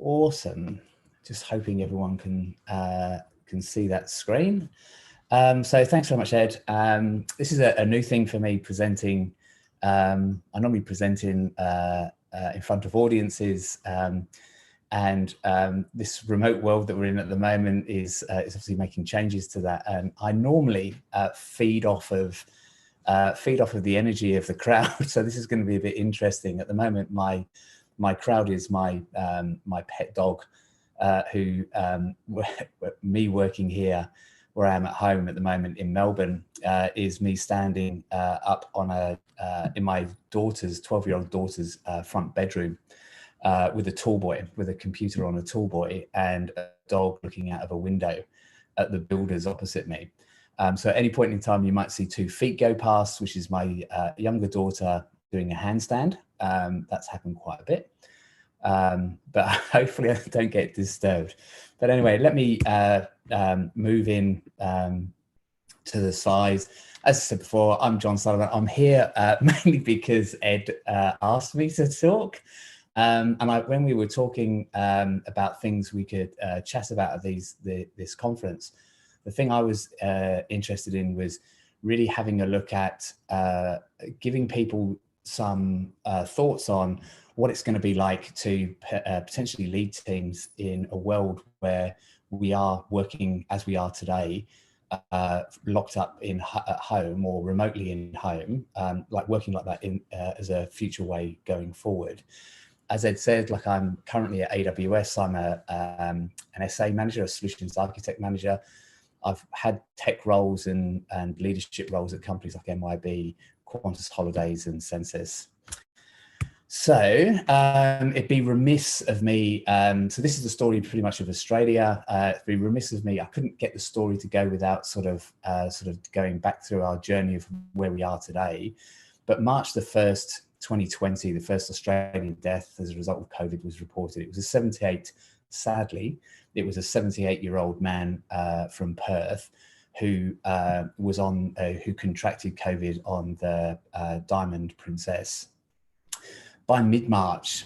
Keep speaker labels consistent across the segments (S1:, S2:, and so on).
S1: Awesome. Just hoping everyone can see that screen. So thanks very much, Ed. This is a new thing for me, presenting. I normally present in front of audiences, and this remote world that we're in at the moment is obviously making changes to that. And I normally feed off of the energy of the crowd. So this is going to be a bit interesting. At the moment, my crowd is my pet dog, who me working here where I am at home at the moment in Melbourne, is me standing up on in my daughter's 12-year-old daughter's front bedroom with a tall boy, with a computer on a tall boy, and a dog looking out of a window at the builders opposite me. So at any point in time, you might see 2 feet go past, which is my younger daughter doing a handstand. That's happened quite a bit, but hopefully I don't get disturbed. But anyway, let me move in to the slides. As I said before, I'm John Sullivan. I'm here mainly because Ed asked me to talk. And when we were talking about things we could chat about at this conference, the thing I was interested in was really having a look at giving people some thoughts on what it's going to be like to potentially lead teams in a world where we are working as we are today, locked up at home or remotely in home, like working like that as a future way going forward. As Ed said, like I'm currently at AWS, I'm an SA manager, a solutions architect manager. I've had tech roles and leadership roles at companies like MYB, Qantas Holidays and Census. So it'd be remiss of me, so this is the story pretty much of Australia. It'd be remiss of me, I couldn't get the story to go without sort of going back through our journey of where we are today. But March the 1st, 2020, the first Australian death as a result of COVID was reported. It was sadly, it was a 78-year-old man from Perth who who contracted COVID on the Diamond Princess. By mid-March,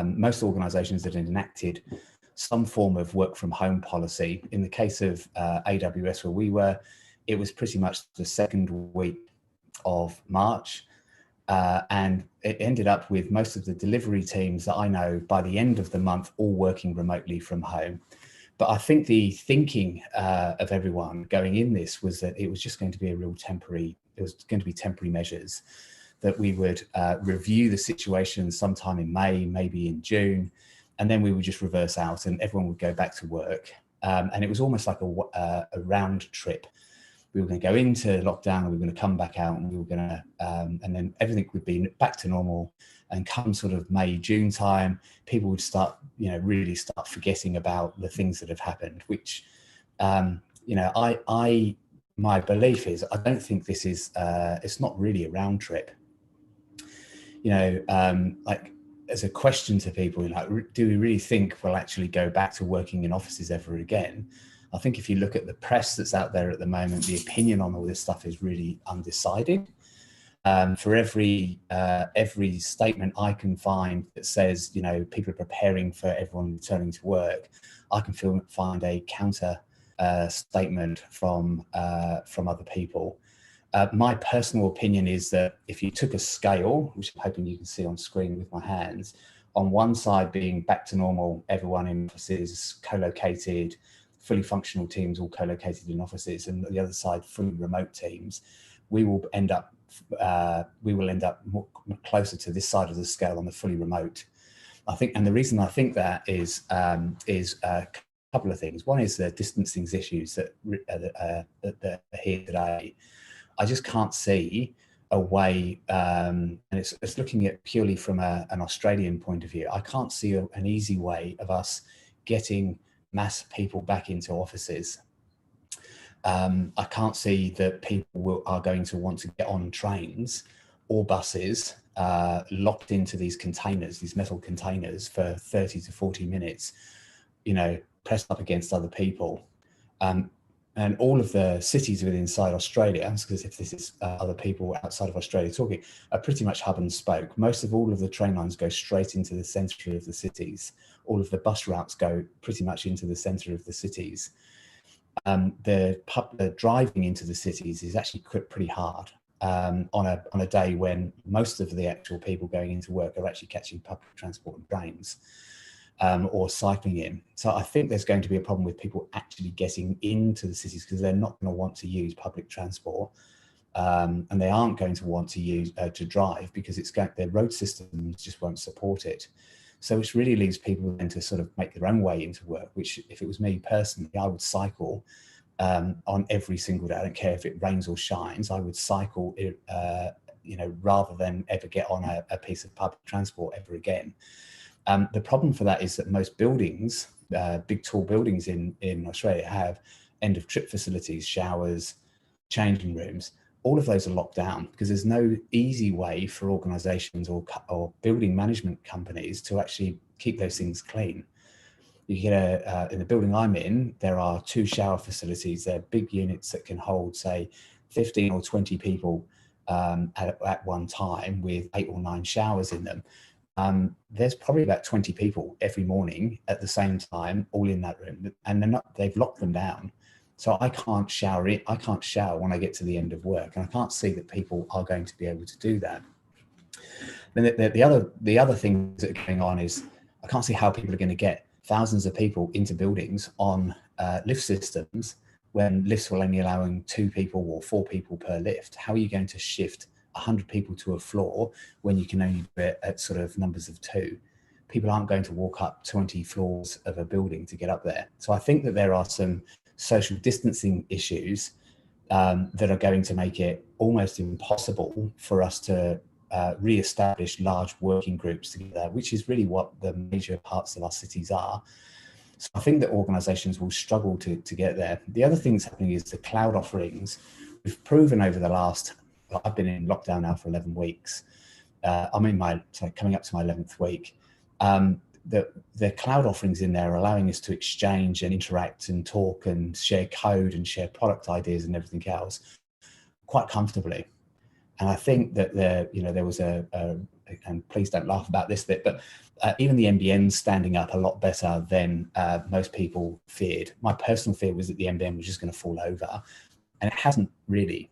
S1: most organisations had enacted some form of work from home policy. In the case of AWS, where we were, it was pretty much the second week of March. And it ended up with most of the delivery teams that I know by the end of the month all working remotely from home. But I think the thinking of everyone going in this was that it was just going to be a real temporary, it was going to be temporary measures, that we would review the situation sometime in May, maybe in June, and then we would just reverse out and everyone would go back to work. And it was almost like a round trip. We were going to go into lockdown and we were going to come back out, and we were going to, and then everything would be back to normal. And come sort of May, June time, people would start, really start forgetting about the things that have happened, which, my belief is, I don't think this is, it's not really a round trip. Like as a question to people, like, do we really think we'll actually go back to working in offices ever again? I think if you look at the press that's out there at the moment, the opinion on all this stuff is really undecided. For every statement I can find that says, people are preparing for everyone returning to work, I can find a counter statement from other people. My personal opinion is that if you took a scale, which I'm hoping you can see on screen with my hands, on one side being back to normal, everyone in offices, co-located, fully functional teams all co-located in offices, and the other side fully remote teams, we will end up more closer to this side of the scale on the fully remote. I think, and the reason I think that is a couple of things. One is the distancing issues that are here today. I just can't see a way, and it's looking at purely from an Australian point of view. I can't see an easy way of us getting mass people back into offices. I can't see that people are going to want to get on trains or buses locked into these containers, these metal containers, for 30 to 40 minutes, pressed up against other people. And all of the cities within inside Australia, because if this is other people outside of Australia talking, are pretty much hub and spoke. Most of all of the train lines go straight into the centre of the cities, all of the bus routes go pretty much into the centre of the cities. The driving into the cities is actually pretty hard on a day when most of the actual people going into work are actually catching public transport and trains or cycling in. So I think there's going to be a problem with people actually getting into the cities because they're not going to want to use public transport. And they aren't going to want to use to drive because their road systems just won't support it. So which really leaves people then to sort of make their own way into work, which if it was me personally, I would cycle on every single day. I don't care if it rains or shines, I would cycle, rather than ever get on a piece of public transport ever again. The problem for that is that most buildings, big tall buildings in Australia have end of trip facilities, showers, changing rooms. All of those are locked down because there's no easy way for organisations or building management companies to actually keep those things clean. You get in the building I'm in, there are 2 shower facilities. They're big units that can hold, say, 15 or 20 people at one time with 8 or 9 showers in them. There's probably about 20 people every morning at the same time, all in that room, and they've locked them down. So I can't shower when I get to the end of work, and I can't see that people are going to be able to do that. Then the other things that are going on is I can't see how people are going to get thousands of people into buildings on lift systems when lifts will only allowing 2 people or 4 people per lift. How are you going to shift 100 people to a floor when you can only do it at sort of numbers of 2? People aren't going to walk up 20 floors of a building to get up there. So I think that there are some social distancing issues that are going to make it almost impossible for us to re-establish large working groups together, which is really what the major parts of our cities are. So I think that organisations will struggle to get there. The other thing that's happening is the cloud offerings. We've proven over the last, I've been in lockdown now for 11 weeks. I'm coming up to my 11th week. The cloud offerings in there are allowing us to exchange and interact and talk and share code and share product ideas and everything else quite comfortably. And I think that there was and please don't laugh about this bit, but even the NBN's standing up a lot better than most people feared. My personal fear was that the NBN was just going to fall over, and it hasn't really.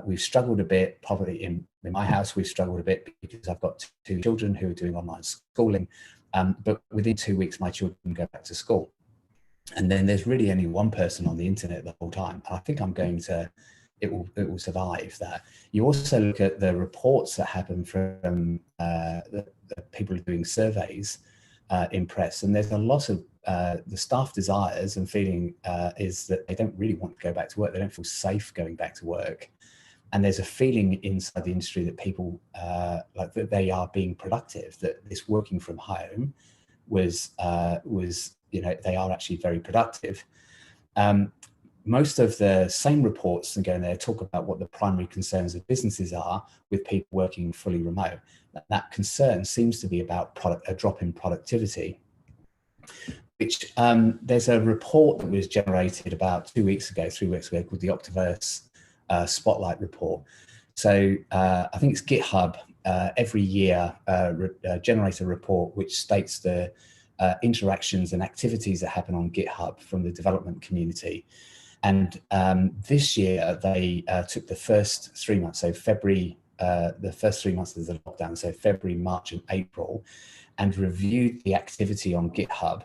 S1: We've struggled a bit, probably in my house, we've struggled a bit because I've got 2 children who are doing online schooling, but within 2 weeks, my children go back to school. And then there's really only one person on the internet the whole time. And I think it will survive that. You also look at the reports that happen from the people doing surveys in press, and there's a lot of the staff desires and feeling is that they don't really want to go back to work. They don't feel safe going back to work. And there's a feeling inside the industry that people like that they are being productive, that this working from home was they are actually very productive. Most of the same reports that go in there talk about what the primary concerns of businesses are with people working fully remote. That concern seems to be about a drop in productivity, which there's a report that was generated about 3 weeks ago called the Octaverse Spotlight Report. So I think it's Github every year generates a report which states the interactions and activities that happen on GitHub from the development community. And this year they took the first 3 months, so February, the first 3 months of the lockdown, so February, March and April, and reviewed the activity on GitHub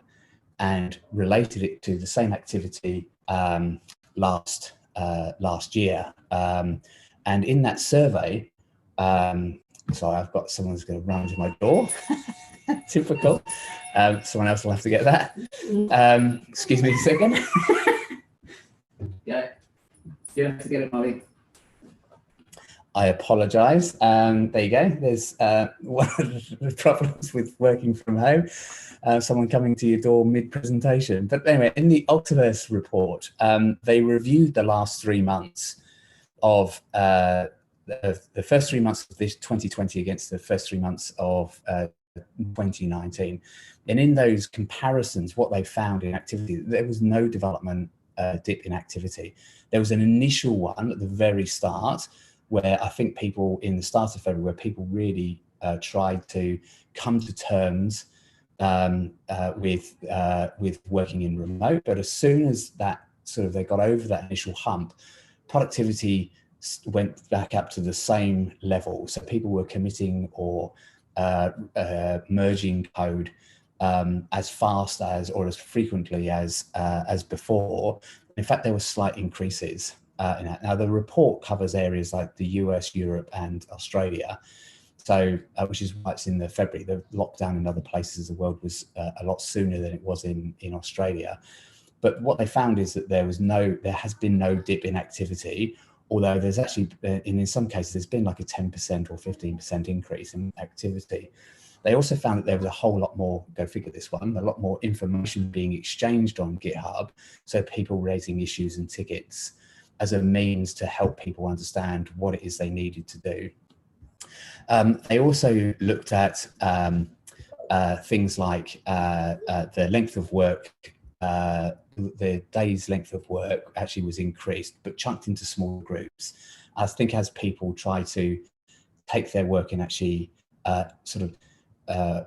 S1: and related it to the same activity last year. And in that survey, sorry, I've got someone who's going to run to my door. Typical. Someone else will have to get that. Excuse me a second. Yeah, you have to get it, Molly. I apologise. There you go. There's one of the problems with working from home. Someone coming to your door mid-presentation. But anyway, in the Octaverse report, they reviewed the last 3 months of the first 3 months of this 2020 against the first 3 months of 2019. And in those comparisons, what they found in activity, there was no development dip in activity. There was an initial one at the very start where I think people in the start of February, where people really tried to come to terms with working in remote, but as soon as that they got over that initial hump, productivity went back up to the same level. So people were committing or merging code as fast as or as frequently as before. In fact, there were slight increases in that. Now, the report covers areas like the US, Europe, and Australia. So, which is why it's in the February. The lockdown in other places of the world was a lot sooner than it was in Australia. But what they found is that there has been no dip in activity, although there's actually, in some cases, there's been like a 10% or 15% increase in activity. They also found that there was a whole lot more, go figure this one, a lot more information being exchanged on GitHub. So people raising issues and tickets as a means to help people understand what it is they needed to do. They also looked at things like the length of work. The day's length of work actually was increased, but chunked into small groups. I think as people try to take their work and actually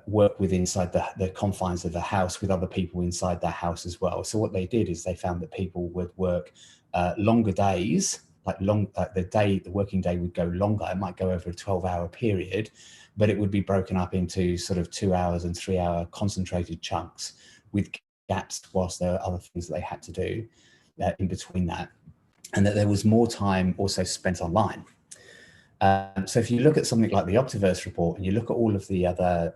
S1: work with inside the confines of the house with other people inside their house as well. So what they did is they found that people would work longer days, the working day would go longer. It might go over a 12-hour period, but it would be broken up into sort of 2 hours and 3 hour concentrated chunks with gaps whilst there are other things that they had to do in between that, and that there was more time also spent online. So if you look at something like the Optiverse report and you look at all of the other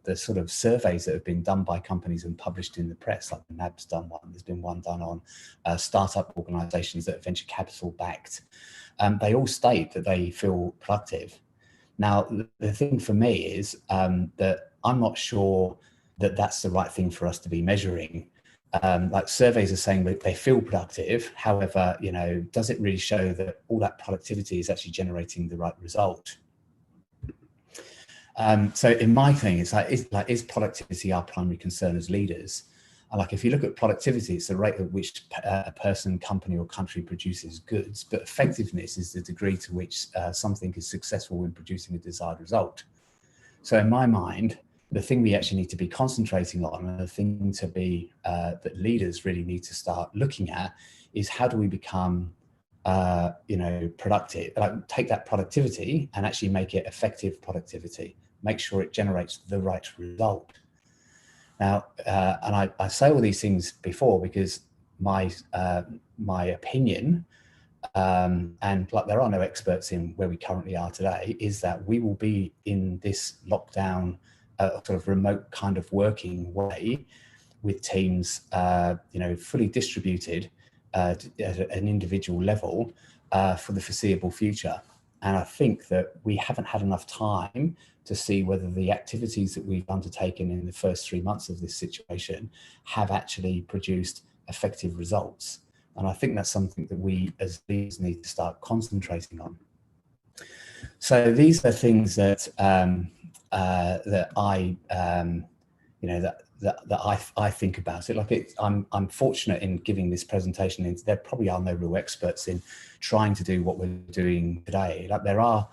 S1: the sort of surveys that have been done by companies and published in the press, like the NAB's done one, there's been one done on startup organizations that are venture capital backed, they all state that they feel productive. Now, the thing for me is that I'm not sure that that's the right thing for us to be measuring. Like surveys are saying that they feel productive. However, does it really show that all that productivity is actually generating the right result? So in my thing, it's is productivity our primary concern as leaders? Like if you look at productivity, it's the rate at which a person, company, or country produces goods, but effectiveness is the degree to which something is successful in producing a desired result. So in my mind, the thing we actually need to be concentrating on, and the thing to be that leaders really need to start looking at, is how do we become, productive? Like take that productivity and actually make it effective productivity. Make sure it generates the right result. Now, and I say all these things before because my opinion, and like there are no experts in where we currently are today, is that we will be in this lockdown sort of remote kind of working way with teams, fully distributed at an individual level for the foreseeable future. And I think that we haven't had enough time to see whether the activities that we've undertaken in the first 3 months of this situation have actually produced effective results. And I think that's something that we as leaders need to start concentrating on. So these are things that that I think about it. Like I'm fortunate in giving this presentation. And there probably are no real experts in trying to do what we're doing today. Like there are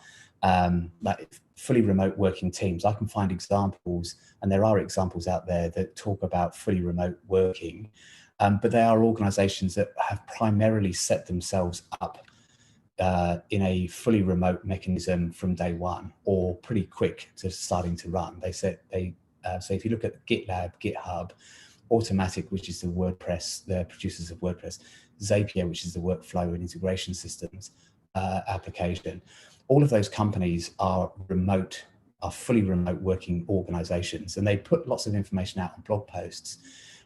S1: like fully remote working teams. I can find examples, and there are examples out there that talk about fully remote working, but they are organizations that have primarily set themselves up in a fully remote mechanism from day one, or pretty quick to starting to run. So if you look at GitLab, GitHub, Automatic, which is the producers of WordPress, Zapier, which is the workflow and integration systems application, all of those companies are fully remote working organizations, and they put lots of information out on blog posts,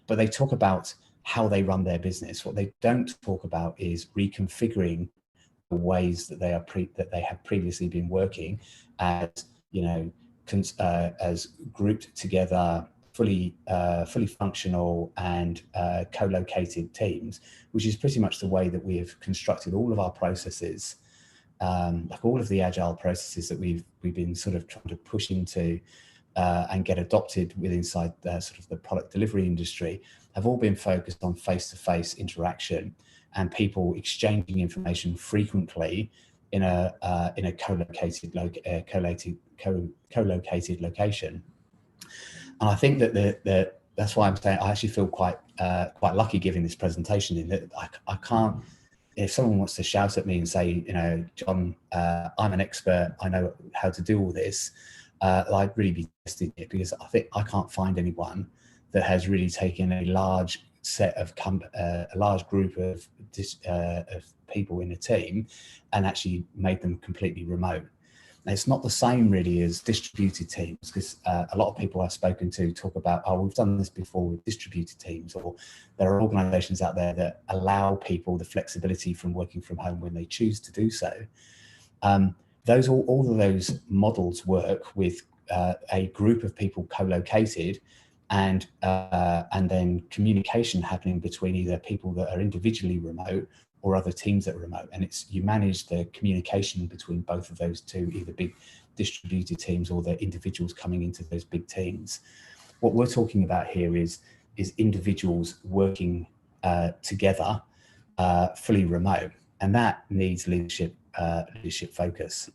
S1: but they talk about how they run their business. What they don't talk about is reconfiguring the ways that they have previously been working as as grouped together, fully functional and co-located teams, which is pretty much the way that we have constructed all of our processes, like all of the agile processes that we've been sort of trying to push into and get adopted inside the sort of the product delivery industry, have all been focused on face-to-face interaction and people exchanging information frequently in a co-located location. And I think that that's why I'm saying I actually feel quite lucky giving this presentation, in that I can't, if someone wants to shout at me and say, you know, John, I'm an expert, I know how to do all this, I'd really be testing it, because I think I can't find anyone that has really taken a large set of a large group of people in a team and actually made them completely remote. And it's not the same really as distributed teams, because a lot of people I've spoken to talk about, oh, we've done this before with distributed teams, or there are organizations out there that allow people the flexibility from working from home when they choose to do so. All of those models work with a group of people co-located, and then communication happening between either people that are individually remote or other teams that are remote. And you manage the communication between both of those two, either big distributed teams or the individuals coming into those big teams. What we're talking about here is individuals working together, fully remote, and that needs leadership focus.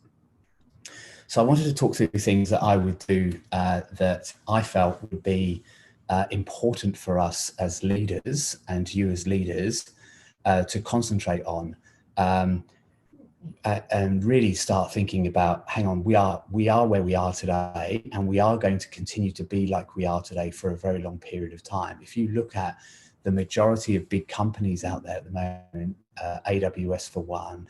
S1: So I wanted to talk through things that I would do that I felt would be important for us as leaders, and you as leaders, to concentrate on, and really start thinking about, hang on, we are where we are today, and we are going to continue to be like we are today for a very long period of time. If you look at the majority of big companies out there at the moment, AWS for one,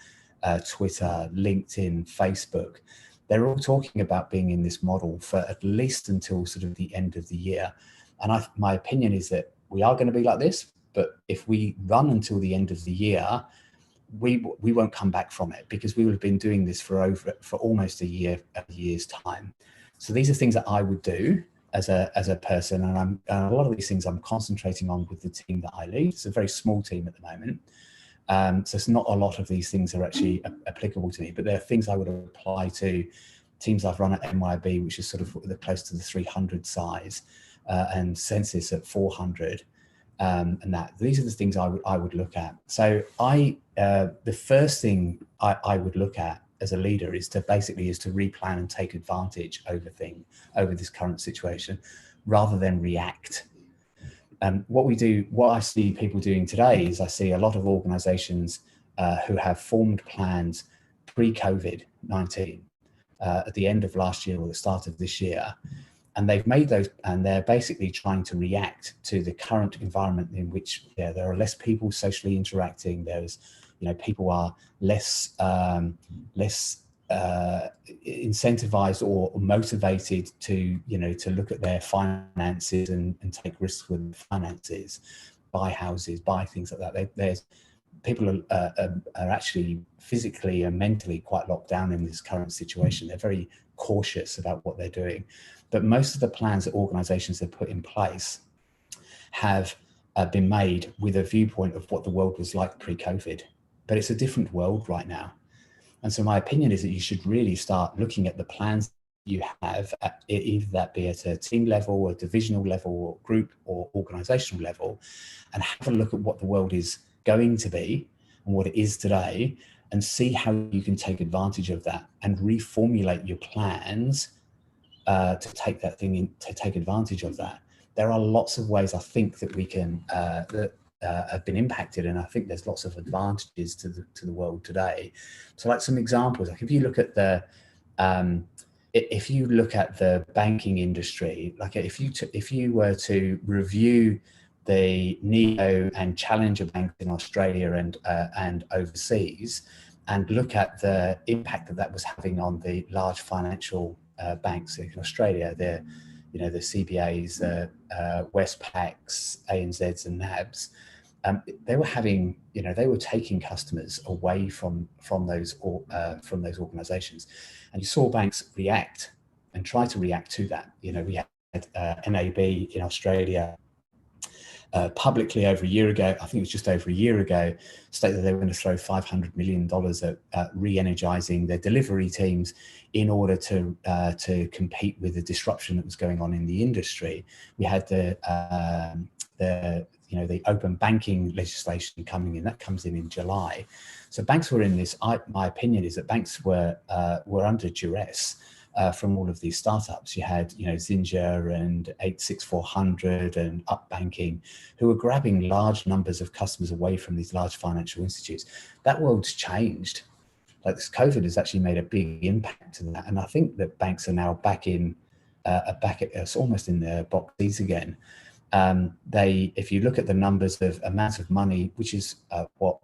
S1: Twitter, LinkedIn, Facebook, they're all talking about being in this model for at least until sort of the end of the year. And my opinion is that we are going to be like this, but if we run until the end of the year, we won't come back from it, because we would have been doing this for almost a year's time. So these are things that I would do as a person, and a lot of these things I'm concentrating on with the team that I lead. It's a very small team at the moment, so it's not a lot of these things are actually applicable to me, but they're things I would apply to teams I've run at NYB, which is sort of close to the 300 size, and Census at 400. And these are the things I would look at. So the first thing I would look at as a leader is to replan and take advantage over this current situation, rather than react. What I see people doing today is I see a lot of organizations who have formed plans pre-COVID-19 at the end of last year or the start of this year. And they've made those, and they're basically trying to react to the current environment in which there are less people socially interacting. There's, people are less incentivized or motivated to look at their finances and take risks with finances, buy houses, buy things like that. People are actually physically and mentally quite locked down in this current situation. They're very cautious about what they're doing. But most of the plans that organizations have put in place have been made with a viewpoint of what the world was like pre-COVID. But it's a different world right now. And so my opinion is that you should really start looking at the plans you have, either that be at a team level or divisional level or group or organizational level, and have a look at what the world is going to be and what it is today, and see how you can take advantage of that and reformulate your plans to take advantage of that. There are lots of ways I think that we can that have been impacted, and I think there's lots of advantages to the world today. So, like some examples, like if you look at the banking industry, like if you were to review the neo and challenger banks in Australia and overseas, and look at the impact that was having on the large financial banks in Australia, the CBAs, Westpacs, ANZs, and NABs, they were taking customers away from those organisations, and you saw banks react and try to react to that. We had NAB in Australia publicly over a year ago, I think it was just over a year ago, stated that they were going to throw $500 million at re-energizing their delivery teams in order to compete with the disruption that was going on in the industry. We had the the open banking legislation coming in. That comes in July. So banks were in this. My opinion is that banks were under duress from all of these startups. You had Zinja and 86400 and Up Banking, who were grabbing large numbers of customers away from these large financial institutes. That world's changed. Like this COVID has actually made a big impact to that, and I think that banks are now back at almost in their boxes again. If you look at the numbers of amounts of money, which is what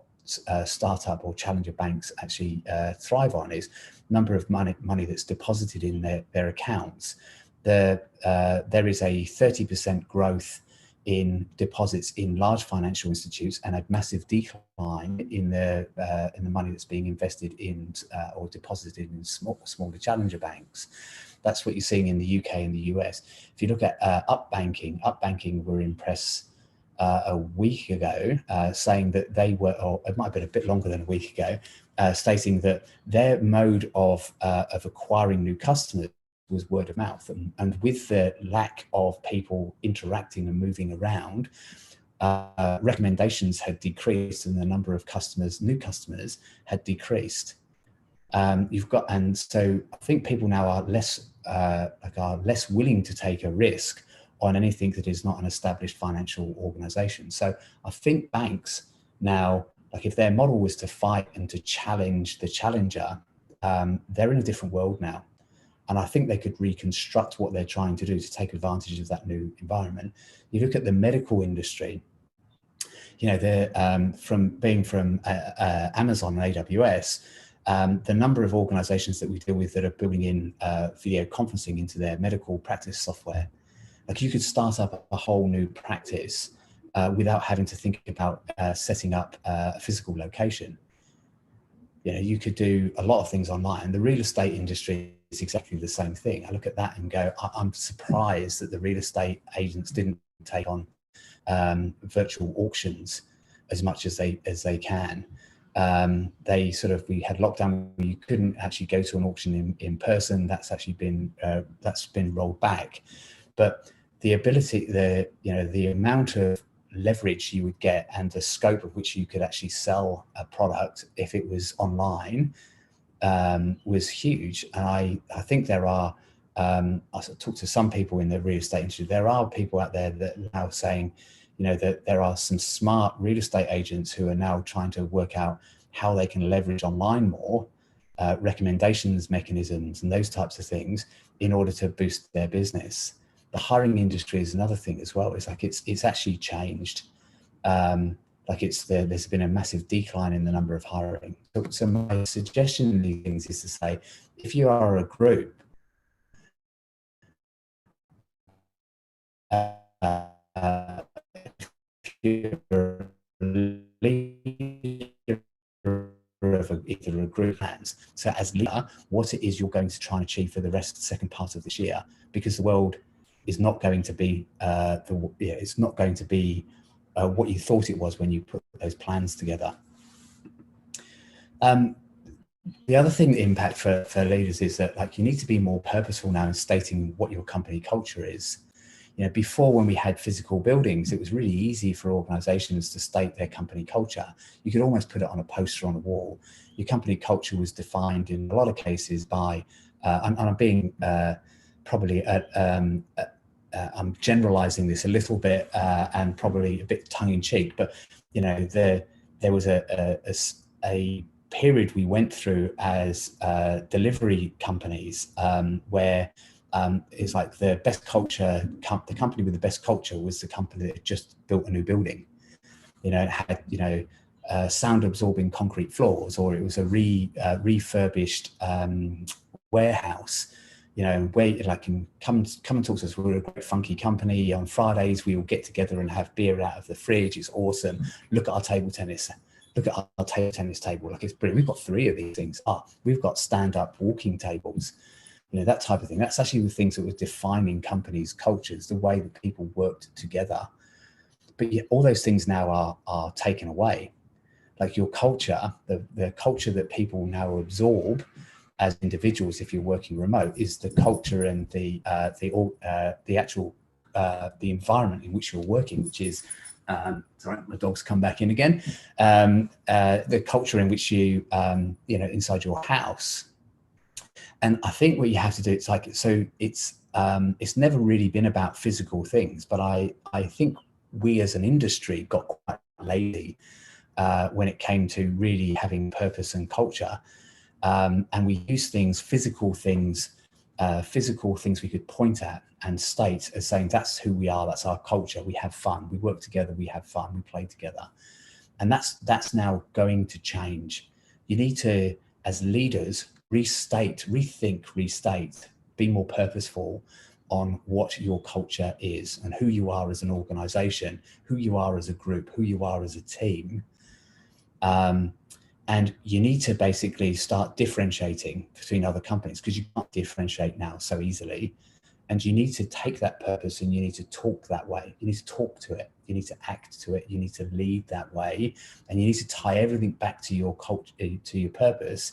S1: startup or challenger banks actually thrive on, is number of money that's deposited in their accounts. There is a 30% growth in deposits in large financial institutes and a massive decline in the money that's being invested in or deposited in smaller challenger banks. That's what you're seeing in the UK and the US. If you look at Up Banking were in press a week ago, saying that they were, or it might have been a bit longer than a week ago, stating that their mode of acquiring new customers was word of mouth. And with the lack of people interacting and moving around, recommendations had decreased and the number of new customers had decreased. And so I think people now are less willing to take a risk on anything that is not an established financial organization. So I think banks now, like if their model was to fight and to challenge the challenger, they're in a different world now. And I think they could reconstruct what they're trying to do to take advantage of that new environment. You look at the medical industry, they're from Amazon and AWS, the number of organizations that we deal with that are building in video conferencing into their medical practice software. Like you could start up a whole new practice without having to think about setting up a physical location. You could do a lot of things online. The real estate industry is exactly the same thing. I look at that and go, I'm surprised that the real estate agents didn't take on virtual auctions as much as they can. We had lockdown where you couldn't actually go to an auction in person. That's actually been rolled back. But the ability, the amount of leverage you would get and the scope of which you could actually sell a product if it was online was huge. And I think there are, I talked to some people in the real estate industry, there are people out there that are now saying, that there are some smart real estate agents who are now trying to work out how they can leverage online more, recommendations mechanisms and those types of things in order to boost their business. The hiring industry is another thing as well. It's like it's actually changed. There's been a massive decline in the number of hiring. So my suggestion in these things is to say, if you are a group, either a group plans. So as leader, what it is you're going to try and achieve for the second part of this year, because the world is not going to be it's not going to be what you thought it was when you put those plans together. The other thing, the impact for leaders is that you need to be more purposeful now in stating what your company culture is. Before, when we had physical buildings, it was really easy for organizations to state their company culture. You could almost put it on a poster on a wall. Your company culture was defined in a lot of cases by, and I'm being probably, I'm generalizing this a little bit and probably a bit tongue in cheek, but there was a period we went through as delivery companies where it's like the best culture, the company with the best culture was the company that just built a new building. It had, sound absorbing concrete floors, or it was a refurbished warehouse, where come and talk to us. We're a great funky company. On Fridays, we all get together and have beer out of the fridge. It's awesome. Look at our table tennis. Look at our table tennis table. It's brilliant. We've got 3 of these things. We've got stand-up walking tables. That type of thing. That's actually the things that were defining companies' cultures, the way that people worked together. But yet all those things now are taken away. Like your culture, the culture that people now absorb as individuals, if you're working remote, is the culture and the actual the environment in which you're working, which is, sorry, my dog's come back in again, the culture in which you, inside your house. And I think what you have to do, it's never really been about physical things, but I think we as an industry got quite lazy when it came to really having purpose and culture. And we use physical things we could point at and state as saying, that's who we are, that's our culture, we have fun, we work together, we have fun, we play together. And that's now going to change. You need to, as leaders, restate, be more purposeful on what your culture is and who you are as an organization, who you are as a group, who you are as a team. And you need to basically start differentiating between other companies, because you can't differentiate now so easily. And you need to take that purpose and you need to talk that way. You need to talk to it. You need to act to it. You need to lead that way. And you need to tie everything back to your culture, to your purpose.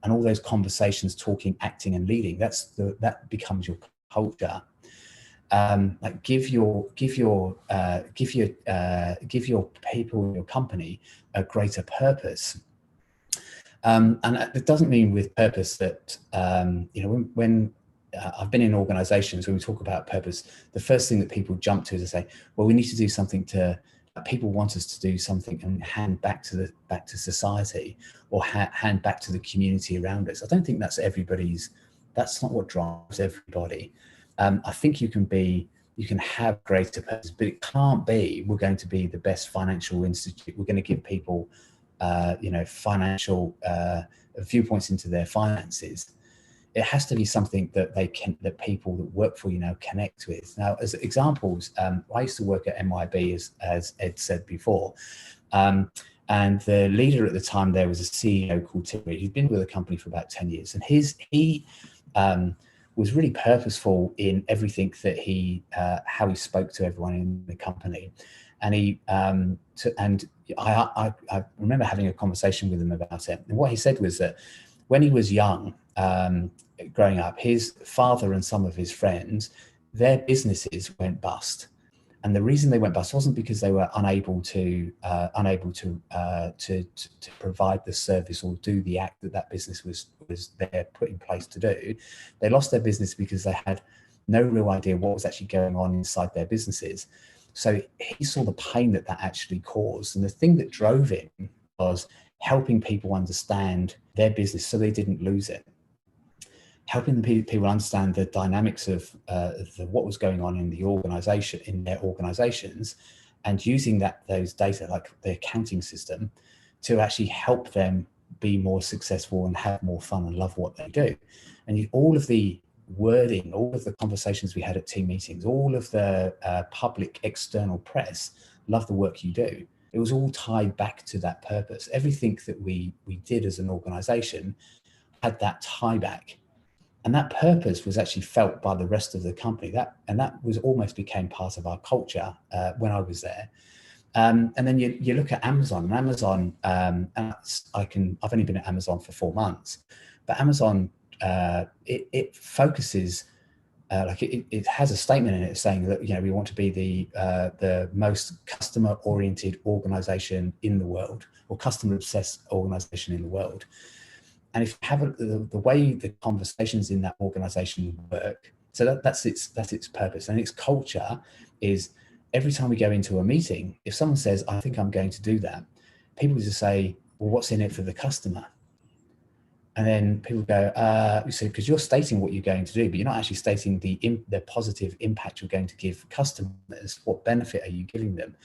S1: And all those conversations, talking, acting, and leading, that becomes your culture. Like give your people, your company, a greater purpose. And it doesn't mean with purpose that when I've been in organizations, when we talk about purpose, the first thing that people jump to is to say, well, we need to do something people want us to do something and hand back to society, or hand back to the community around us. I don't think that's not what drives everybody. I think you can have greater purpose, but it can't be, we're going to be the best financial institute, we're going to give people financial viewpoints into their finances. It has to be something that that people that work for you now connect with. Now, as examples, I used to work at MYB, as Ed said before, and the leader at the time there was a CEO called Tim Reed, who'd been with the company for about 10 years, and he was really purposeful in everything that how he spoke to everyone in the company. And I remember having a conversation with him about it. And what he said was that when he was young, growing up, his father and some of his friends, their businesses went bust. And the reason they went bust wasn't because they were unable to provide the service or do the act that business was there put in place to do. They lost their business because they had no real idea what was actually going on inside their businesses. So he saw the pain that actually caused. And the thing that drove him was helping people understand their business so they didn't lose it. Helping people understand the dynamics of what was going on in the organization, in their organizations, and using those data, like the accounting system, to actually help them be more successful and have more fun and love what they do. And all of the wording, all of the conversations we had at team meetings, all of the public external press, love the work you do. It was all tied back to that purpose. Everything that we did as an organization had that tie back. And that purpose was actually felt by the rest of the company. That was almost became part of our culture when I was there. And then you look at Amazon, and Amazon, I've only been at Amazon for 4 months, but Amazon, it focuses, it has a statement in it saying that, we want to be the most customer-oriented organization in the world, or customer-obsessed organization in the world. And if you have the way the conversations in that organization work, so that's its purpose. And its culture is, every time we go into a meeting, if someone says, I think I'm going to do that, people just say, well, what's in it for the customer? And then people go, because you're stating what you're going to do, but you're not actually stating the positive impact you're going to give customers. What benefit are you giving them?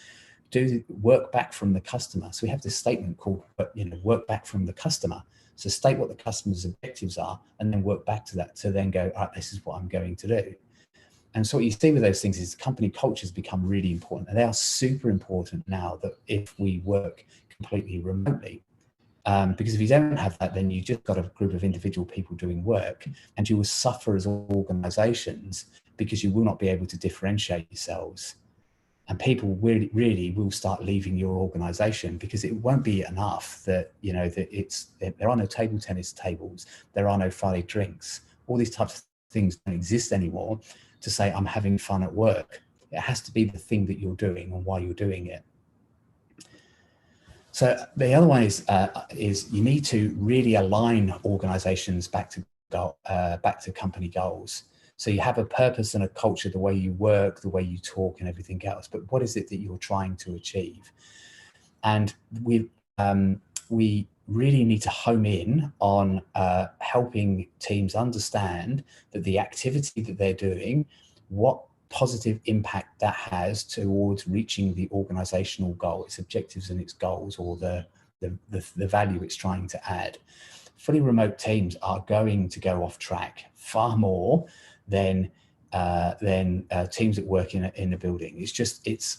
S1: Do work back from the customer. So we have this statement called, work back from the customer. So state what the customer's objectives are, and then work back to that to then go, all right, this is what I'm going to do. And so what you see with those things is company cultures become really important, and they are super important now that if we work completely remotely. Because if you don't have that, then you just got a group of individual people doing work, and you will suffer as organizations because you will not be able to differentiate yourselves. And people really will start leaving your organization because it won't be enough that, there are no table tennis tables, there are no Friday drinks, all these types of things don't exist anymore to say I'm having fun at work. It has to be the thing that you're doing and why you're doing it. So the other one is you need to really align organizations back to company goals. So you have a purpose and a culture, the way you work, the way you talk and everything else, but what is it that you're trying to achieve? And we really need to home in on helping teams understand that the activity that they're doing, what positive impact that has towards reaching the organizational goal, its objectives and its goals, or the value it's trying to add. Fully remote teams are going to go off track far more than teams that work in a building. It's just it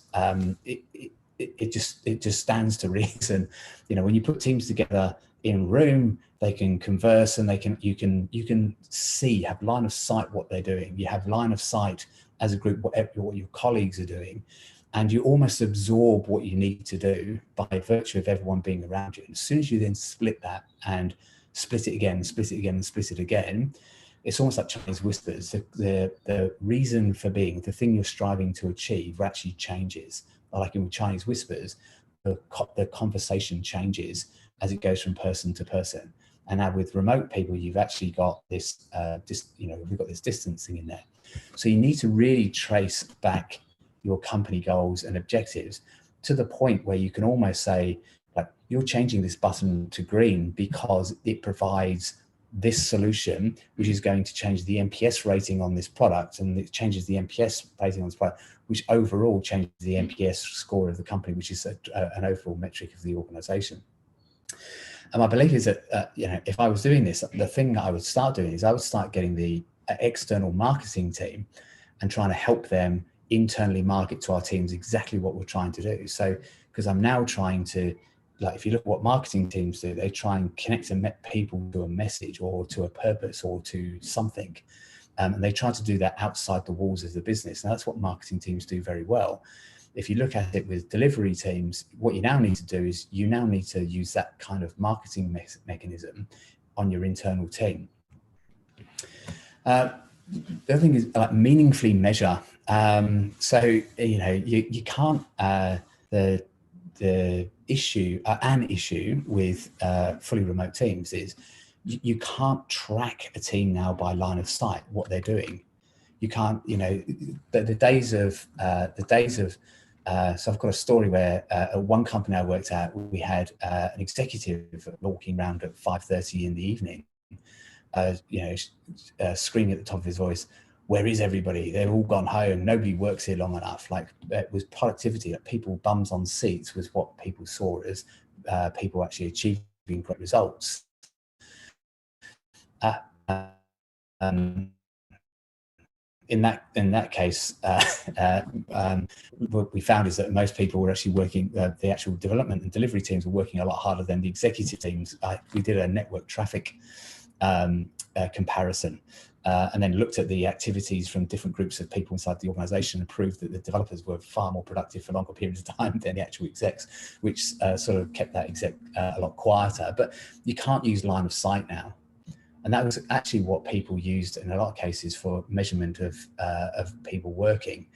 S1: just stands to reason. You know, when you put teams together in a room, they can converse and you can see, have line of sight what they're doing. You have line of sight as a group what your colleagues are doing, and you almost absorb what you need to do by virtue of everyone being around you. And as soon as you then split that and split it again, split it again, and split it again, it's almost like Chinese whispers. The reason for being, the thing you're striving to achieve, actually changes. Like in Chinese whispers, the conversation changes as it goes from person to person. And now with remote people, you've actually got this, we've got this distancing in there. So you need to really trace back your company goals and objectives to the point where you can almost say, like, you're changing this button to green because it provides this solution, which is going to change the NPS rating on this product, and it changes the NPS rating on this product, which overall changes the NPS score of the company, which is an overall metric of the organization. And my belief is that, if I was doing this, the thing that I would start doing is I would start getting the external marketing team and trying to help them internally market to our teams exactly what we're trying to do. So, because I'm now trying to, like, if you look at what marketing teams do, they try and connect people to a message or to a purpose or to something. And they try to do that outside the walls of the business. And that's what marketing teams do very well. If you look at it with delivery teams, what you now need to do is you now need to use that kind of marketing mechanism on your internal team. The other thing is meaningfully measure. So, you can't, the issue, an issue with fully remote teams is you can't track a team now by line of sight, what they're doing. You can't, the days of, so I've got a story where at one company I worked at, we had an executive walking around at 5:30 in the evening, screaming at the top of his voice, "Where is everybody? They've all gone home. Nobody works here long enough." Like, it was productivity, like people bums on seats was what people saw as people actually achieving great results. In that case, what we found is that most people were actually working, the actual development and delivery teams were working a lot harder than the executive teams. We did a network traffic comparison, and then looked at the activities from different groups of people inside the organization and proved that the developers were far more productive for longer periods of time than the actual execs, which sort of kept that exec a lot quieter. But you can't use line of sight now. And that was actually what people used in a lot of cases for measurement of people working,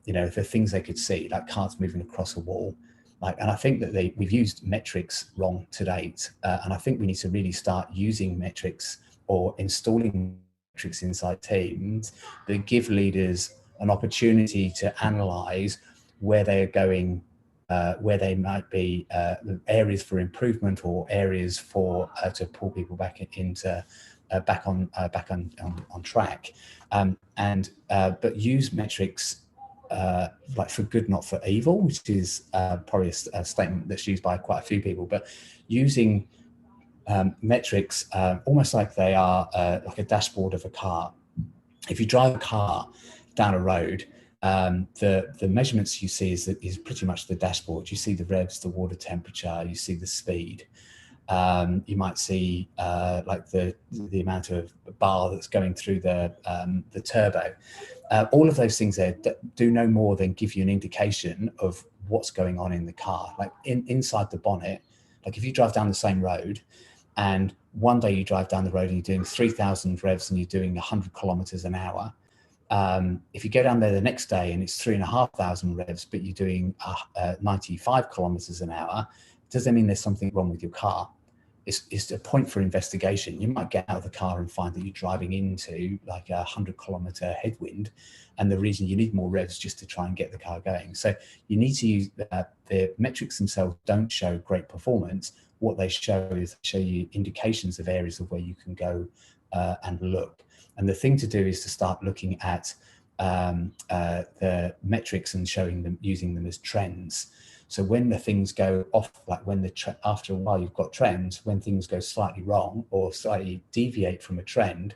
S1: the things they could see, like carts moving across a wall. And I think that we've used metrics wrong to date. And I think we need to really start using metrics or installing metrics inside teams that give leaders an opportunity to analyze where they're going, where they might be areas for improvement or areas for to pull people back into back on track, but use metrics like for good, not for evil, which is probably a statement that's used by quite a few people. But using metrics almost like they are like a dashboard of a car. If you drive a car down a road, the measurements you see is pretty much the dashboard. You see the revs, the water temperature, you see the speed. You might see like the amount of bar that's going through the turbo. All of those things there do no more than give you an indication of what's going on in the car. Like inside the bonnet, like if you drive down the same road and one day you drive down the road and you're doing 3,000 revs and you're doing 100 kilometers an hour, If you go down there the next day and it's 3,500 revs, but you're doing 95 kilometers an hour, does that mean there's something wrong with your car? It's a point for investigation. You might get out of the car and find that you're driving into like a 100-kilometer headwind, and the reason you need more revs just to try and get the car going. So you need to use the metrics themselves don't show great performance. What they show is show you indications of areas of where you can go and look. And the thing to do is to start looking at the metrics and showing them, using them as trends. So when the things go off, like when after a while you've got trends, when things go slightly wrong or slightly deviate from a trend,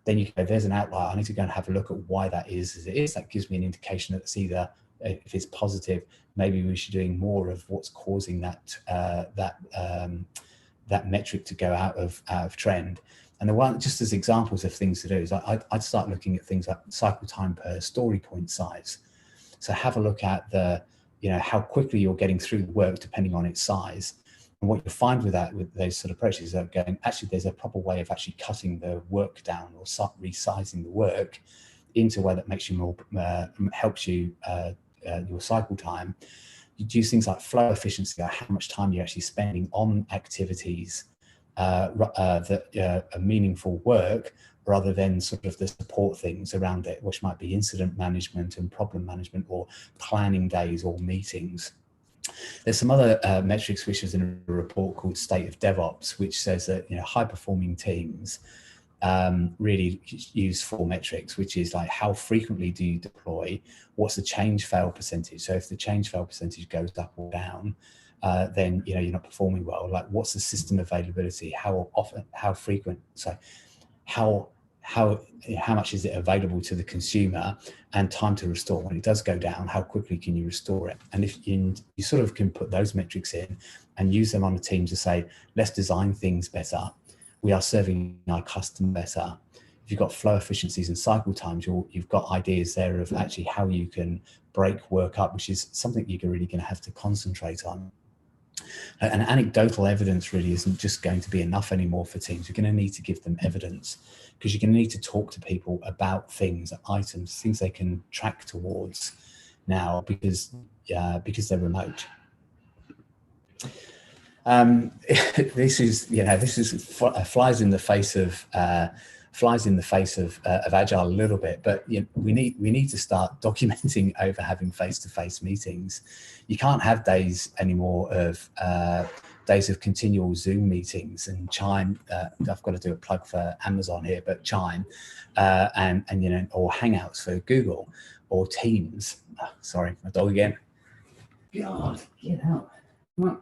S1: then you go, there's an outlier. I need to go and have a look at why that is as it is. That gives me an indication that it's either, if it's positive, maybe we should be doing more of what's causing that that metric to go out of trend. And the one, just as examples of things to do, is I'd start looking at things like cycle time per story point size. So have a look at the, how quickly you're getting through the work depending on its size. And what you'll find with that, with those sort of approaches, is that going, actually, there's a proper way of actually cutting the work down or resizing the work into a way that makes you more, helps you your cycle time. You use things like flow efficiency, like how much time you're actually spending on activities that are meaningful work, rather than sort of the support things around it, which might be incident management and problem management or planning days or meetings. There's some other metrics which is in a report called State of DevOps, which says that high performing teams really use 4 metrics, which is like how frequently do you deploy, what's the change fail percentage. So if the change fail percentage goes up or down, then you're not performing well. Like what's the system availability, how often, how frequent, so how much is it available to the consumer, and time to restore. When it does go down, how quickly can you restore it? And if you sort of can put those metrics in and use them on a team to say, let's design things better, we are serving our customer better. If you've got flow efficiencies and cycle times, you've got ideas there of actually how you can break work up, which is something you're really going to have to concentrate on. And anecdotal evidence really isn't just going to be enough anymore for teams. You're going to need to give them evidence, because you're going to need to talk to people about things, items, things they can track towards now, because they're remote. This is flies in the face of Agile a little bit, but we need to start documenting over having face-to-face meetings. You can't have days anymore of days of continual Zoom meetings and Chime. I've got to do a plug for Amazon here, but Chime and or Hangouts for Google or Teams. Oh, sorry, my dog again. God, get out! Come on.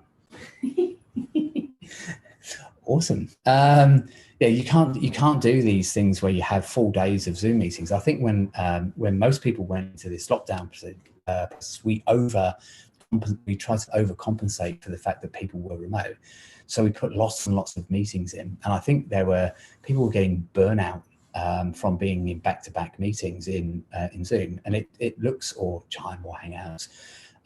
S1: Awesome. Yeah, you can't do these things where you have full days of Zoom meetings. I think when most people went into this lockdown process, we tried to overcompensate for the fact that people were remote. So we put lots and lots of meetings in, and I think people were getting burnout from being in back-to-back meetings in Zoom, and it looks, or Chime or Hangouts.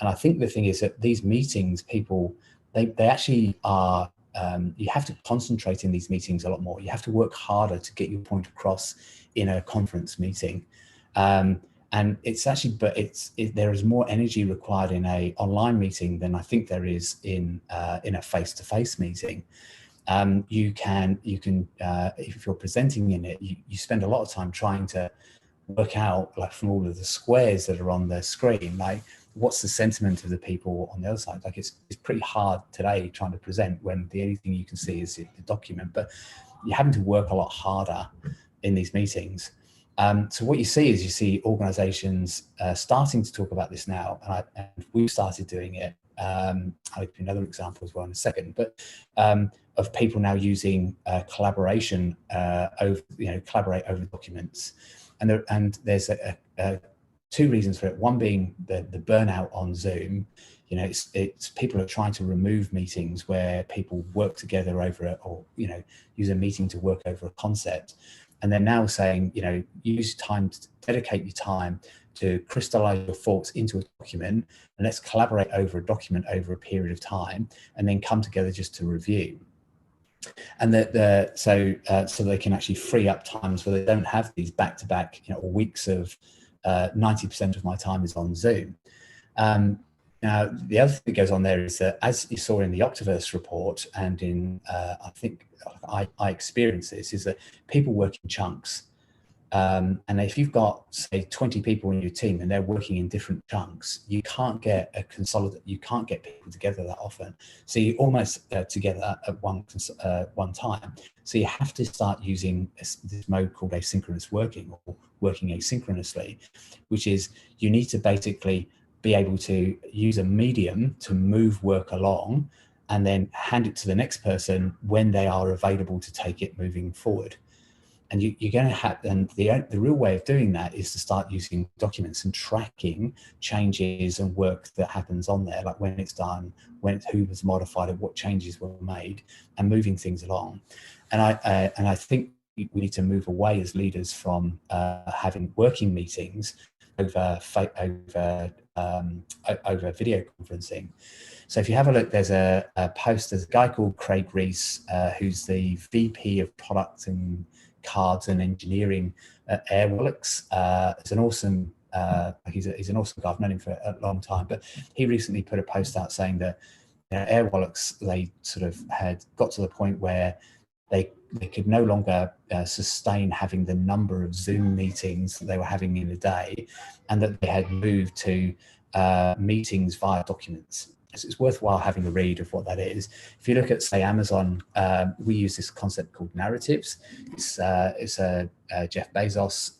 S1: And I think the thing is that these meetings, people, they actually are. You have to concentrate in these meetings a lot more. You have to work harder to get your point across in a conference meeting, and it's actually, there is more energy required in a online meeting than I think there is in a face-to-face meeting. You can if you're presenting in it, you spend a lot of time trying to work out, like from all of the squares that are on the screen, like what's the sentiment of the people on the other side. Like it's pretty hard today trying to present when the only thing you can see is the document, but you're having to work a lot harder in these meetings. So what you see organizations starting to talk about this now, and we've started doing it. I'll give you another example as well in a second, but of people now using collaboration collaborate over documents, and there's two reasons for it. One being the burnout on Zoom. It's people are trying to remove meetings where people work together over it, or use a meeting to work over a concept. And they're now saying, use time to dedicate your time to crystallize your thoughts into a document, and let's collaborate over a document over a period of time, and then come together just to review. And so they can actually free up times where they don't have these back-to-back, weeks of 90% of my time is on Zoom. Now, the other thing that goes on there is that, as you saw in the Octaverse report, and in I think I experience this, is that people work in chunks. And if you've got, say, 20 people in your team and they're working in different chunks, you can't get you can't get people together that often. So you're almost together at one time. So you have to start using this mode called asynchronous working, or working asynchronously, which is you need to basically be able to use a medium to move work along and then hand it to the next person when they are available to take it moving forward. And you're going to have, and the real way of doing that is to start using documents and tracking changes and work that happens on there, like when it's done, who was modified, and what changes were made, and moving things along. And I think we need to move away as leaders from having working meetings over video conferencing. So if you have a look, there's a post. There's a guy called Craig Reese, who's the VP of Product and Cards and Engineering at Airwallex. It's an awesome, he's an awesome guy. I've known him for a long time, but he recently put a post out saying that Airwallex, they sort of had got to the point where they could no longer sustain having the number of Zoom meetings that they were having in a day, and that they had moved to meetings via documents. So it's worthwhile having a read of what that is. If you look at, say, Amazon, we use this concept called narratives. It's a Jeff Bezos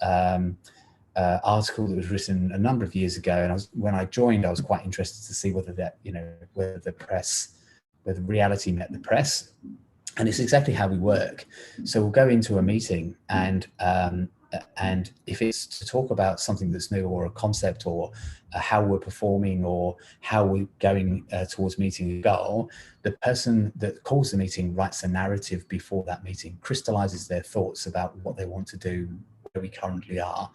S1: article that was written a number of years ago, and when I joined, I was quite interested to see whether that, whether reality met the press. And it's exactly how we work. So we'll go into a meeting, and if it's to talk about something that's new, or a concept, or how we're performing, or how we're going towards meeting a goal, the person that calls the meeting writes a narrative before that meeting, crystallizes their thoughts about what they want to do, where we currently are,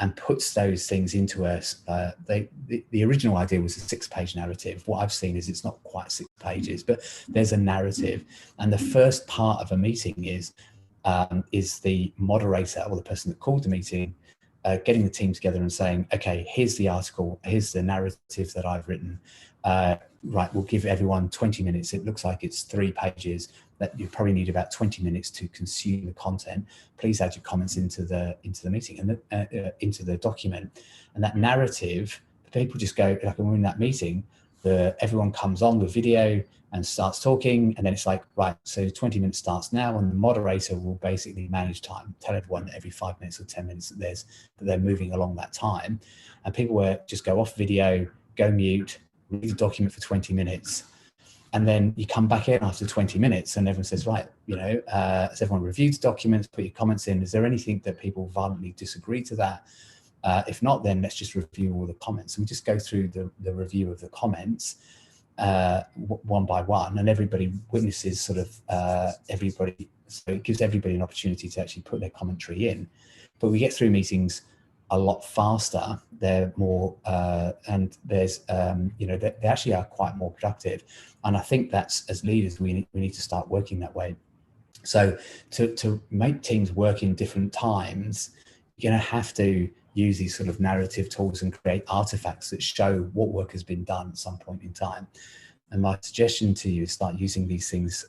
S1: and puts those things into the original idea was a 6-page narrative. What I've seen is it's not quite 6 pages, but there's a narrative. And the first part of a meeting is the moderator, or the person that called the meeting, getting the team together and saying, okay, here's the article, here's the narrative that I've written. Right, we'll give everyone 20 minutes. It looks like it's 3 pages. That you probably need about 20 minutes to consume the content. Please add your comments into the meeting and into the document. And that narrative, people just go, like when we're in that meeting, everyone comes on with video and starts talking, and then it's like, right, so 20 minutes starts now, and the moderator will basically manage time, tell everyone that every 5 minutes or 10 minutes that they're moving along that time, and people will just go off video, go mute, read the document for 20 minutes, and then you come back in after 20 minutes and everyone says, right, has everyone reviewed the documents, put your comments in, is there anything that people violently disagree to that? If not, then let's just review all the comments. And we just go through the review of the comments one by one, and everybody witnesses sort of everybody, so it gives everybody an opportunity to actually put their commentary in. But we get through meetings a lot faster. They're more, and there's, they actually are quite more productive. And I think that's, as leaders, we need to start working that way. So to make teams work in different times, you're going to have to use these sort of narrative tools and create artifacts that show what work has been done at some point in time. And my suggestion to you is start using these things,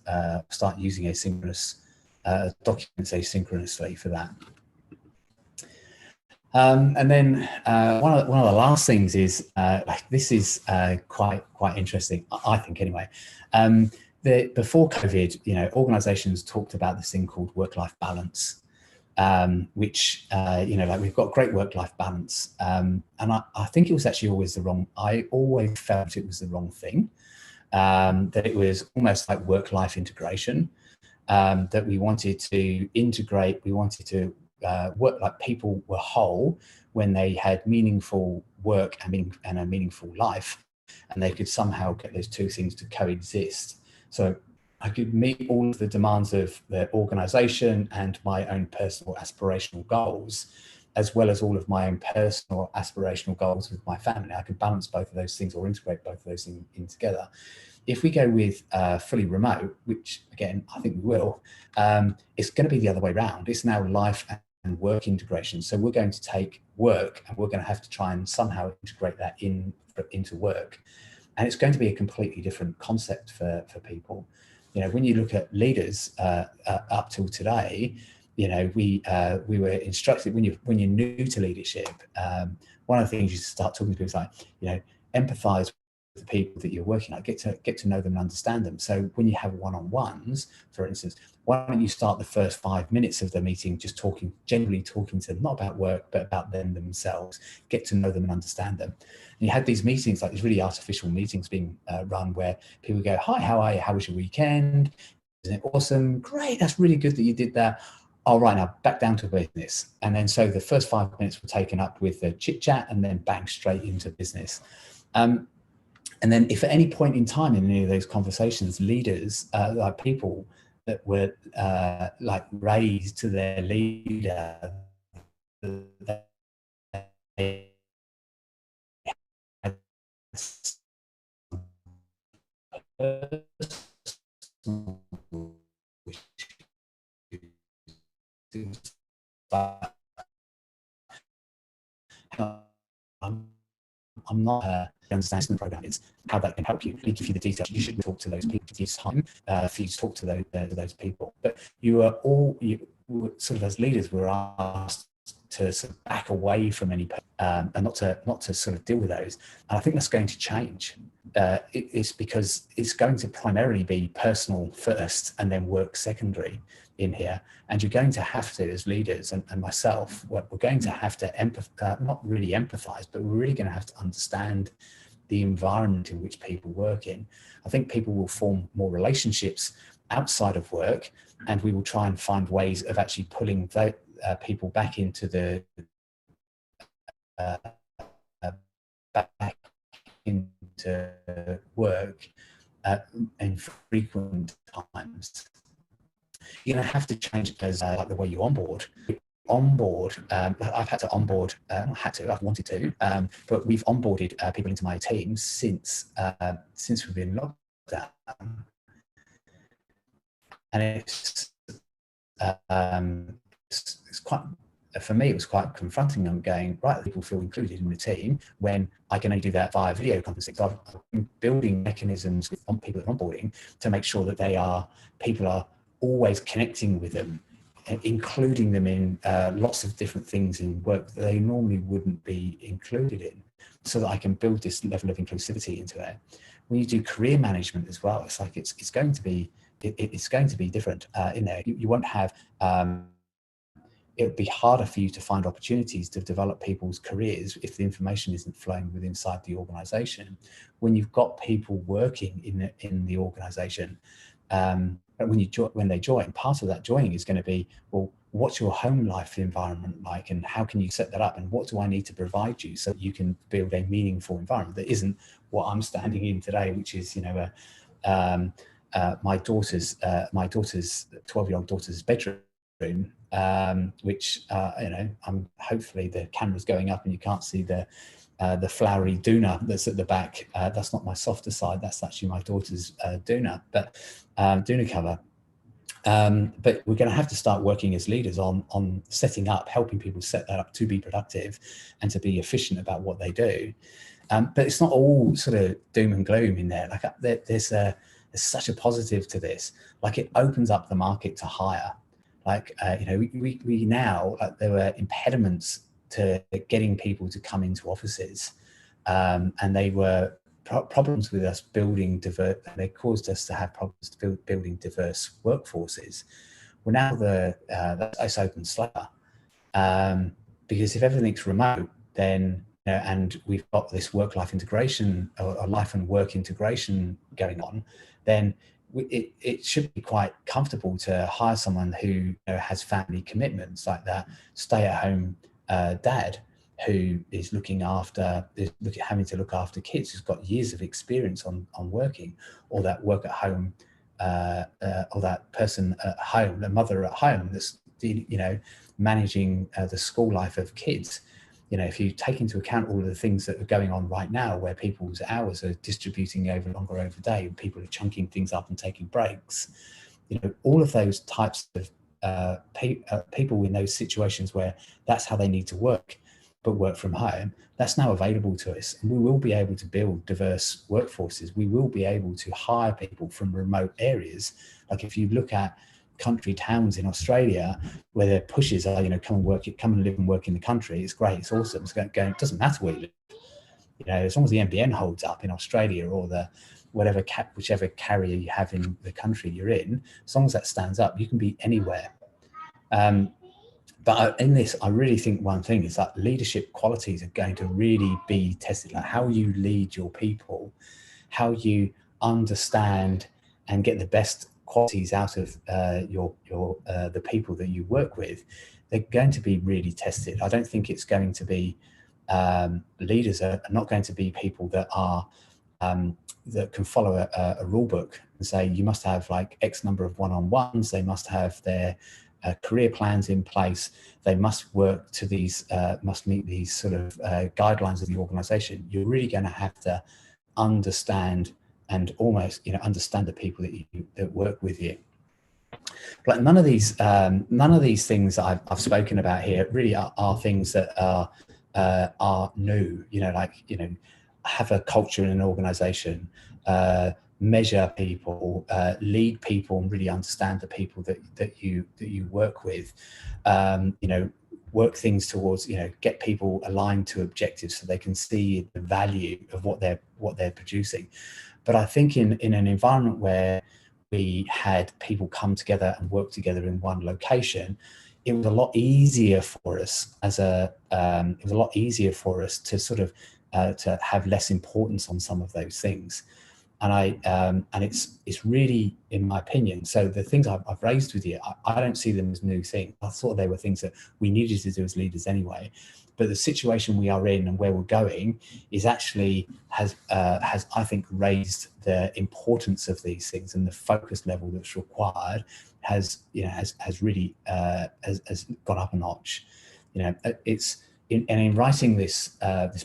S1: start using asynchronous documents asynchronously for that. And then one of the last things is, this is quite interesting, I think anyway. Before COVID, organizations talked about this thing called work-life balance, which, we've got great work-life balance. And I think it was actually always I always felt it was the wrong thing, that it was almost like work-life integration, that we wanted to integrate, we wanted to work like people were whole when they had meaningful work and a meaningful life, and they could somehow get those two things to coexist. So I could meet all of the demands of the organization and my own personal aspirational goals, as well as all of my own personal aspirational goals with my family. I can balance both of those things or integrate both of those things in together. If we go with fully remote, which again, I think we will, it's going to be the other way around. It's now life and work integration. So we're going to take work and we're going to have to try and somehow integrate that into work. And it's going to be a completely different concept for people. You know, when you look at leaders up till today, you know, we were instructed when you're new to leadership, one of the things you start talking to people is like, you know, empathize with the people that you're working at, get to know them and understand them. So when you have one-on-ones, for instance, why don't you start the first 5 minutes of the meeting just generally talking to them, not about work, but about them themselves, get to know them and understand them. And you had these meetings, like these really artificial meetings being run where people go, hi, how are you? How was your weekend? Isn't it awesome? Great, that's really good that you did that. All right, now back down to business. And then so the first 5 minutes were taken up with the chit chat and then bang straight into business. And then if at any point in time in any of those conversations, leaders, like people that were like raised to their leader, they had I'm not understanding the program is how that can help you. They give you the details. You should talk to those people. It's time for you to talk to those people. But you were sort of as leaders were asked to sort of back away from any and not to sort of deal with those. And I think that's going to change. It's because it's going to primarily be personal first and then work secondary in here. And you're going to have to, as leaders and myself, we're going to have to not really empathize, but we're really going to have to understand the environment in which people work in. I think people will form more relationships outside of work, and we will try and find ways of actually pulling people back into the back into work in frequent times. You're going to have to change as like the way you onboard. I've had to onboard, not had to, I've wanted to, but we've onboarded people into my team since we've been locked down. And it's quite, for me, it was quite confronting. I'm going, right, people feel included in the team when I can only do that via video conferencing. So I've been building mechanisms with people that are onboarding to make sure that people are always connecting with them, including them in lots of different things in work that they normally wouldn't be included in, so that I can build this level of inclusivity into it. When you do career management as well, it's like it's going to be different in there. You won't have. It would be harder for you to find opportunities to develop people's careers if the information isn't flowing within inside the organization. When you've got people working in the organization, when they join, part of that joining is going to be, well, what's your home life environment like, and how can you set that up, and what do I need to provide you so that you can build a meaningful environment that isn't what I'm standing in today, which is, you know, my daughter's 12-year-old daughter's bedroom. Which you know, I'm hopefully the camera's going up and you can't see the flowery doona that's at the back. That's not my softer side. That's actually my daughter's doona, but doona cover. But we're going to have to start working as leaders on setting up, helping people set that up to be productive and to be efficient about what they do. But it's not all sort of doom and gloom in there. Like there's such a positive to this. Like it opens up the market to hire. Like, you know, we now, like, there were impediments to getting people to come into offices, and they were problems with us building they caused us to have problems building diverse workforces. Well, now that's open slayer, because if everything's remote, then, you know, and we've got this work-life integration or life and work integration going on, then it should be quite comfortable to hire someone who, you know, has family commitments, like that stay-at-home dad who is having to look after kids, who's got years of experience on working, or that work at home, or that person at home, the mother at home that's managing the school life of kids. If you take into account all of the things that are going on right now, where people's hours are distributing longer over the day, and people are chunking things up and taking breaks, all of those types of people in those situations where that's how they need to work, but work from home, that's now available to us. And we will be able to build diverse workforces. We will be able to hire people from remote areas. Like if you look at country towns in Australia where their pushes are, come and live and work in the country. It's great. It's awesome. It's going, it doesn't matter where you live. As long as the NBN holds up in Australia, or whichever carrier you have in the country you're in, as long as that stands up, you can be anywhere. But in this, I really think one thing is that leadership qualities are going to really be tested. Like how you lead your people, how you understand and get the best qualities out of the people that you work with. They're going to be really tested. I don't think it's going to be leaders are not going to be people that are that can follow a rule book and say you must have like X number of one-on-ones. They must have their career plans in place. They must work to these, must meet these sort of guidelines of the organization. You're really going to have to understand and almost, understand the people that work with you. But none of these things that I've spoken about here really are things that are new. Have a culture in an organization, measure people, lead people, and really understand the people that you work with. Work things towards, get people aligned to objectives so they can see the value of what they're producing. But I think in an environment where we had people come together and work together in one location, it was a lot easier for us to sort of to have less importance on some of those things. And it's really, in my opinion, so the things I've raised with you, I don't see them as new things. I thought they were things that we needed to do as leaders anyway. But the situation we are in and where we're going is actually has I think raised the importance of these things, and the focus level that's required has really gone up a notch. In writing this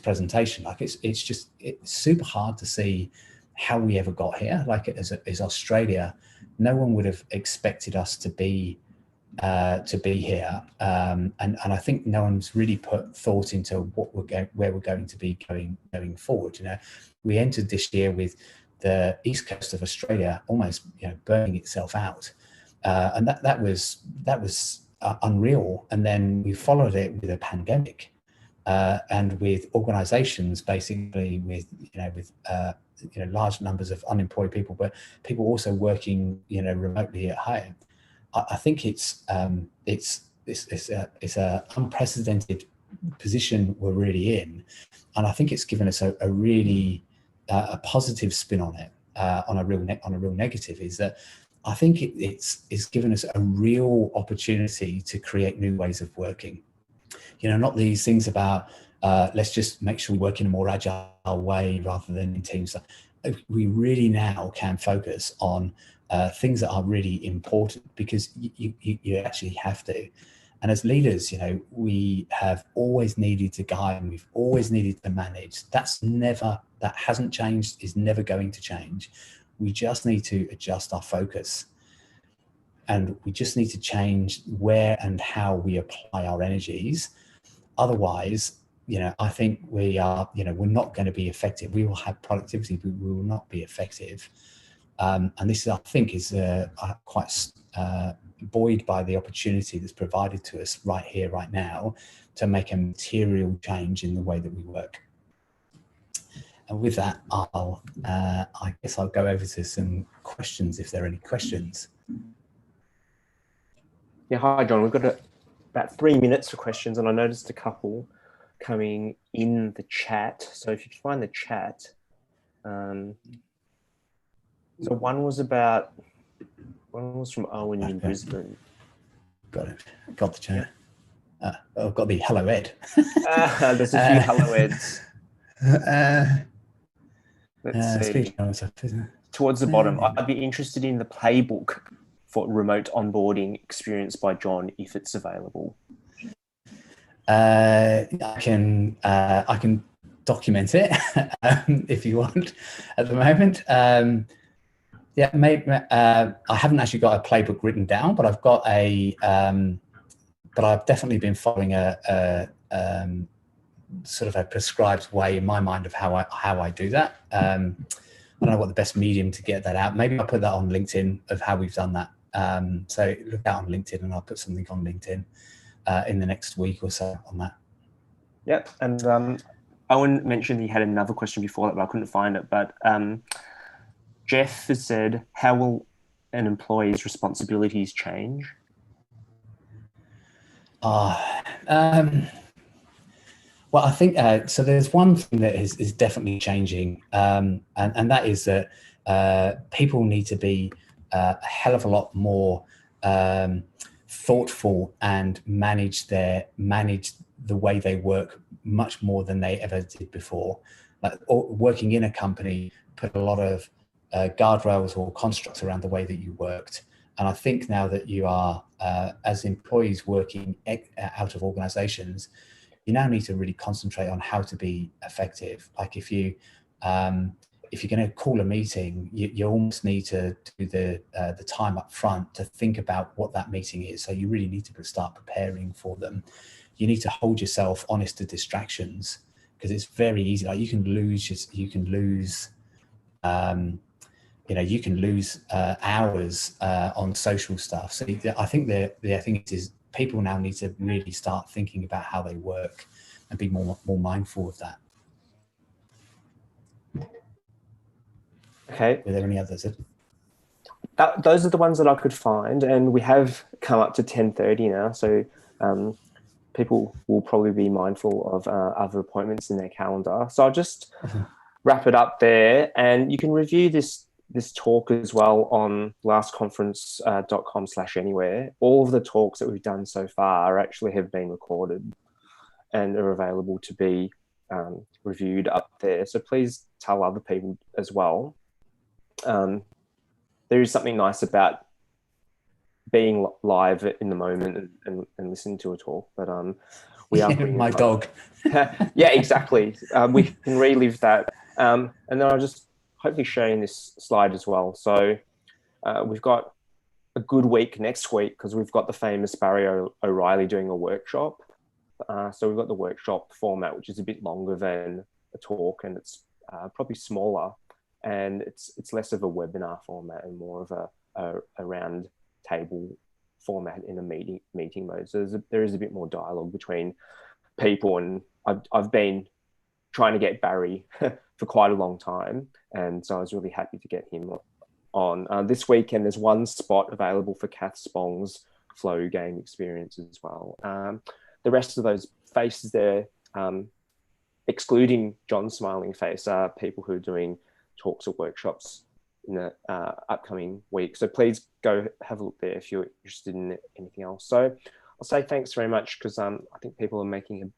S1: presentation, like it's super hard to see how we ever got here. Like as Australia, no one would have expected us to be here, and I think no one's really put thought into where we're going to be going forward. We entered this year with the east coast of Australia almost burning itself out, and that was unreal. And then we followed it with a pandemic, and with organisations basically with large numbers of unemployed people, but people also working remotely at home. I think it's an unprecedented position we're really in, and I think it's given us a really positive spin on it. On a real negative is that I think it's given us a real opportunity to create new ways of working. Not these things about let's just make sure we work in a more agile way rather than in teams. We really now can focus on things that are really important, because you actually have to. And as leaders, we have always needed to guide, and we've always needed to manage. That hasn't changed, is never going to change. We just need to adjust our focus, and we just need to change where and how we apply our energies. Otherwise, I think we're not going to be effective. We will have productivity, but we will not be effective. And this, I think, is quite buoyed by the opportunity that's provided to us right here, right now, to make a material change in the way that we work. And with that, I guess I'll go over to some questions, if there are any questions.
S2: Yeah, hi, John. We've got about 3 minutes for questions, and I noticed a couple coming in the chat. So if you can find the chat. So one was from Owen in Brisbane.
S1: Got it. Got the chat. Yeah. I've got the hello Ed.
S2: There's a few hello Eds. Let's see. Towards the bottom, I'd be interested in the playbook for remote onboarding experienced by John if it's available?
S1: I can document it if you want at the moment. Yeah, maybe I haven't actually got a playbook written down, but I've got but I've definitely been following a sort of a prescribed way in my mind of how I do that. I don't know what the best medium to get that out. Maybe I'll put that on LinkedIn of how we've done that. So look out on LinkedIn, and I'll put something on LinkedIn in the next week or so on that.
S2: Yep. And Owen mentioned he had another question before that, but I couldn't find it. But Jeff has said, how will an employee's responsibilities change?
S1: Well, I think so. There's one thing that is definitely changing, and that is that people need to be a hell of a lot more thoughtful and manage the way they work much more than they ever did before. Like working in a company put a lot of guardrails or constructs around the way that you worked. And I think now that you are, as employees working out of organizations, you now need to really concentrate on how to be effective. Like if you're going to call a meeting, you almost need to do the time up front to think about what that meeting is. So you really need to start preparing for them. You need to hold yourself honest to distractions, because it's very easy. Like you can lose hours on social stuff. So I think the thing is people now need to really start thinking about how they work and be more mindful of that.
S2: Okay.
S1: Were there any others?
S2: Those are the ones that I could find, and we have come up to 10:30 now, so people will probably be mindful of other appointments in their calendar. So I'll just wrap it up there, and you can review this talk as well on lastconference.com/anywhere. All of the talks that we've done so far actually have been recorded and are available to be reviewed up there. So please tell other people as well. There is something nice about being live in the moment and listening to a talk, but we are
S1: my dog.
S2: Yeah, exactly. We can relive that. And then I'll just hopefully sharing this slide as well. So we've got a good week next week because we've got the famous Barry O'Reilly doing a workshop. So we've got the workshop format, which is a bit longer than a talk, and it's probably smaller, and it's less of a webinar format and more of a round table format in a meeting mode. So there is a bit more dialogue between people, and I've been trying to get Barry for quite a long time, and so I was really happy to get him on. This weekend there's one spot available for Kath Spong's flow game experience as well. The rest of those faces there, excluding John's smiling face, are people who are doing talks or workshops in the upcoming week. So please go have a look there if you're interested in anything else. So I'll say thanks very much, because I think people are making